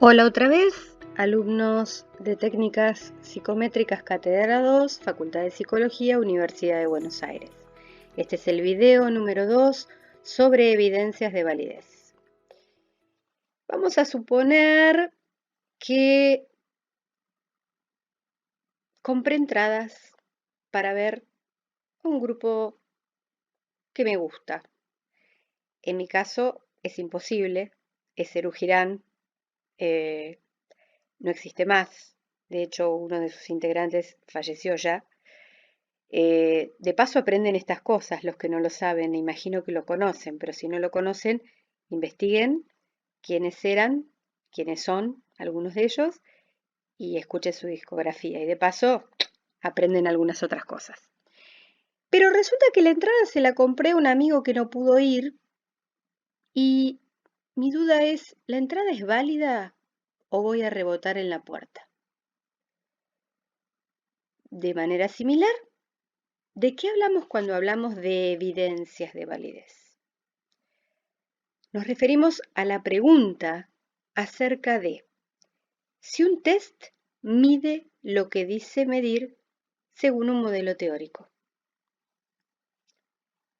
Hola otra vez, alumnos de Técnicas Psicométricas Cátedra 2, Facultad de Psicología, Universidad de Buenos Aires. Este es el video número 2 sobre evidencias de validez. Vamos a suponer que compré entradas para ver un grupo que me gusta. En mi caso es imposible, es Serú Girán, no existe más. De hecho, uno de sus integrantes falleció ya. De paso aprenden estas cosas los que no lo saben, imagino que lo conocen, pero si no lo conocen, investiguen quiénes eran, quiénes son algunos de ellos y escuchen su discografía y de paso aprenden algunas otras cosas. Pero resulta que la entrada se la compré a un amigo que no pudo ir y mi duda es, ¿la entrada es válida o voy a rebotar en la puerta? De manera similar, ¿de qué hablamos cuando hablamos de evidencias de validez? Nos referimos a la pregunta acerca de si un test mide lo que dice medir según un modelo teórico.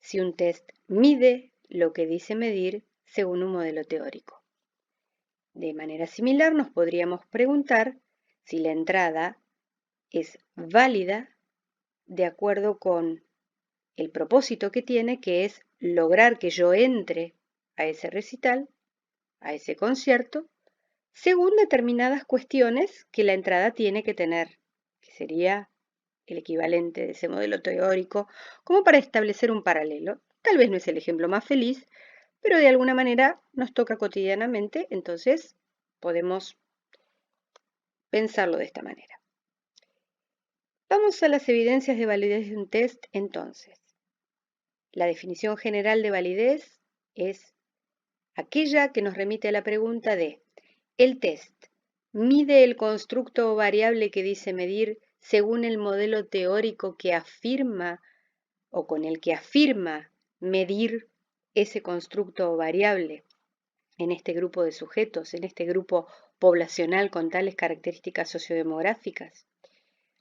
Si un test mide lo que dice medir según un modelo teórico. De manera similar nos podríamos preguntar si la entrada es válida de acuerdo con el propósito que tiene, que es lograr que yo entre a ese recital, a ese concierto, según determinadas cuestiones que la entrada tiene que tener, que sería el equivalente de ese modelo teórico, como para establecer un paralelo. Tal vez no es el ejemplo más feliz, pero de alguna manera nos toca cotidianamente, entonces podemos pensarlo de esta manera. Vamos a las evidencias de validez de un test entonces. La definición general de validez es aquella que nos remite a la pregunta de el test mide el constructo o variable que dice medir según el modelo teórico que afirma o con el que afirma medir ese constructo o variable en este grupo de sujetos, en este grupo poblacional con tales características sociodemográficas.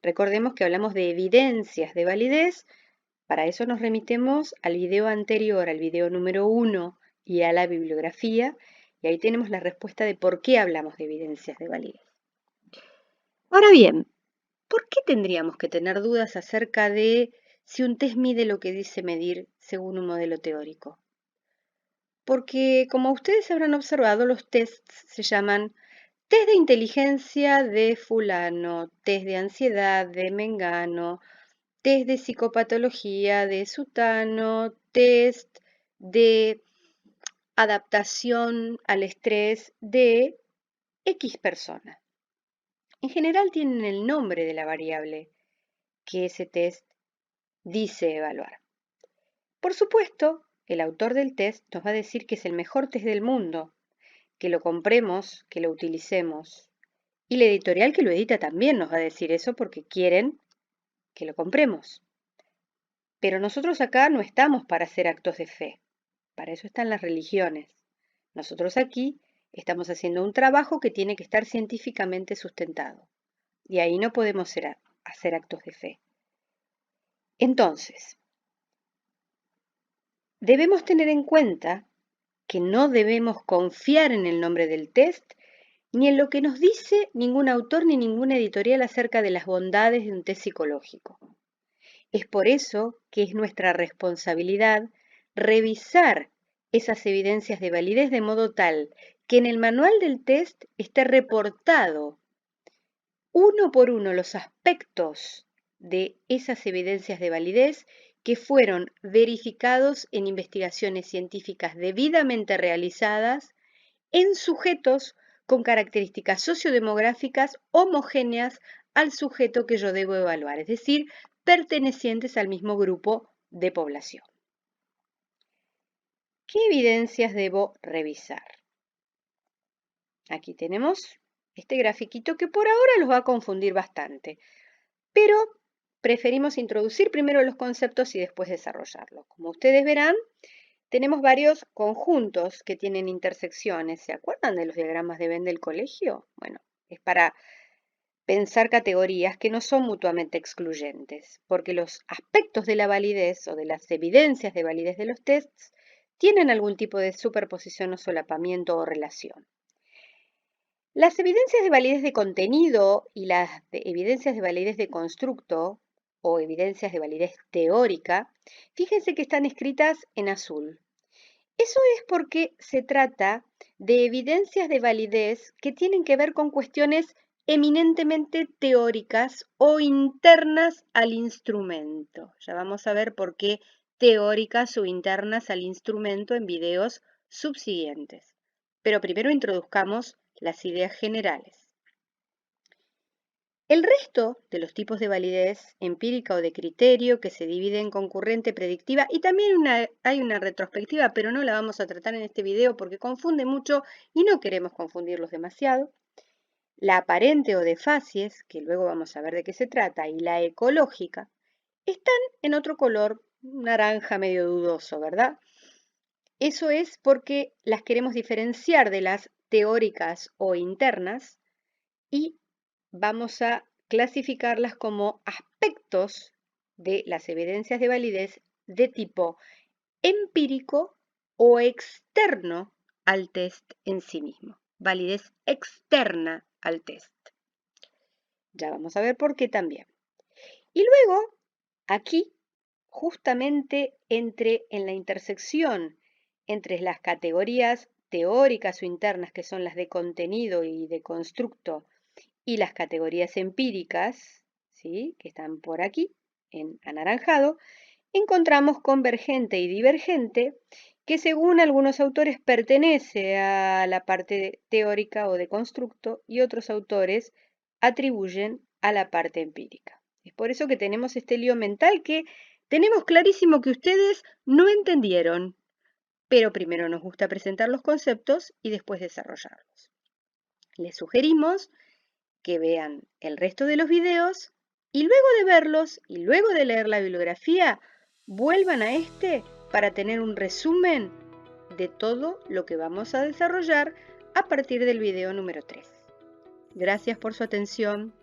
Recordemos que hablamos de evidencias de validez. Para eso nos remitemos al video anterior, al video número 1 y a la bibliografía, y ahí tenemos la respuesta de por qué hablamos de evidencias de validez. Ahora bien, ¿por qué tendríamos que tener dudas acerca de si un test mide lo que dice medir según un modelo teórico? Porque, como ustedes habrán observado, los tests se llaman test de inteligencia de fulano, test de ansiedad de mengano, test de psicopatología de sutano, test de adaptación al estrés de X persona. En general tienen el nombre de la variable que ese test dice evaluar. Por supuesto, el autor del test nos va a decir que es el mejor test del mundo, que lo compremos, que lo utilicemos. Y la editorial que lo edita también nos va a decir eso porque quieren que lo compremos. Pero nosotros acá no estamos para hacer actos de fe, para eso están las religiones. Nosotros aquí estamos haciendo un trabajo que tiene que estar científicamente sustentado. Y ahí no podemos hacer actos de fe. Entonces, debemos tener en cuenta que no debemos confiar en el nombre del test ni en lo que nos dice ningún autor ni ninguna editorial acerca de las bondades de un test psicológico. Es por eso que es nuestra responsabilidad revisar esas evidencias de validez de modo tal que en el manual del test esté reportado uno por uno los aspectos de esas evidencias de validez que fueron verificados en investigaciones científicas debidamente realizadas en sujetos con características sociodemográficas homogéneas al sujeto que yo debo evaluar, es decir, pertenecientes al mismo grupo de población. ¿Qué evidencias debo revisar? Aquí tenemos este grafiquito que por ahora los va a confundir bastante, pero preferimos introducir primero los conceptos y después desarrollarlos. Como ustedes verán, tenemos varios conjuntos que tienen intersecciones. ¿Se acuerdan de los diagramas de Venn del colegio? Bueno, es para pensar categorías que no son mutuamente excluyentes, porque los aspectos de la validez o de las evidencias de validez de los tests tienen algún tipo de superposición o solapamiento o relación. Las evidencias de validez de contenido y las evidencias de validez de constructo o evidencias de validez teórica, fíjense que están escritas en azul. Eso es porque se trata de evidencias de validez que tienen que ver con cuestiones eminentemente teóricas o internas al instrumento. Ya vamos a ver por qué teóricas o internas al instrumento en videos subsiguientes. Pero primero introduzcamos las ideas generales. El resto de los tipos de validez empírica o de criterio que se divide en concurrente, predictiva y también hay una retrospectiva, pero no la vamos a tratar en este video porque confunde mucho y no queremos confundirlos demasiado. La aparente o de facies, que luego vamos a ver de qué se trata, y la ecológica, están en otro color, naranja medio dudoso, ¿verdad? Eso es porque las queremos diferenciar de las teóricas o internas y vamos a clasificarlas como aspectos de las evidencias de validez de tipo empírico o externo al test en sí mismo. Validez externa al test. Ya vamos a ver por qué también. Y luego, aquí, justamente en la intersección entre las categorías teóricas o internas, que son las de contenido y de constructo, y las categorías empíricas, ¿sí?, que están por aquí, en anaranjado, encontramos convergente y divergente, que según algunos autores pertenece a la parte teórica o de constructo y otros autores atribuyen a la parte empírica. Es por eso que tenemos este lío mental que tenemos clarísimo que ustedes no entendieron, pero primero nos gusta presentar los conceptos y después desarrollarlos. Les sugerimos que vean el resto de los videos y luego de verlos y luego de leer la bibliografía, vuelvan a este para tener un resumen de todo lo que vamos a desarrollar a partir del video número 3. Gracias por su atención.